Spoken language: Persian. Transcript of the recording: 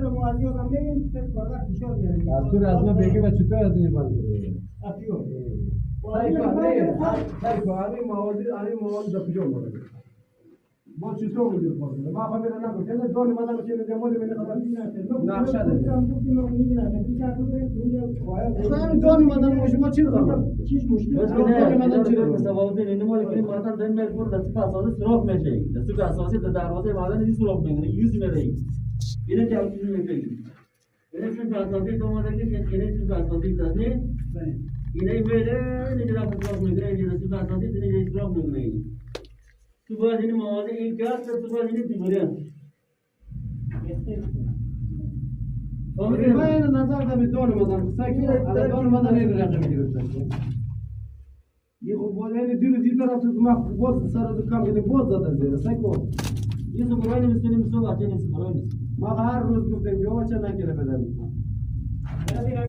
دفتر موازی رو میگیم که کارا فشار میاریم از تو از ما بگی و چطور از این بند افیو همین مواد در کجا مورد ما چطور میگیم ما خبر ندارم که دون مدام چه میگم مورد من خبر نقشه دارم دون مدام شما چی دارم چیش مشکل دون مدام چی دارم مثلا وقتی نمونه کنیم مثلا دن مجبور دست اساسی سراغ میشه دست اساسی در دروازه مادر نیست سراغ میگیره یوز میره اینه که چیزی میگه اینه چون اساسی تو مادر که اینه چون اساسی دست اینه میره اینه رفت سراغ میگیره اینه چون اساسی اینه سراغ میگیره تو باید این مواد این گاز تو باید این دیواره من نظر دارم دون مدام ساکی على دون مدام این رقم میگیره یه خب ولی دیگه طرف تو ما باز سر دو کم کنیم باز داده زیر ساکو یه سو برای نمیستونیم سو بچه نیست برای نیست ما هر روز گفتیم بیا بچه نگیره بدن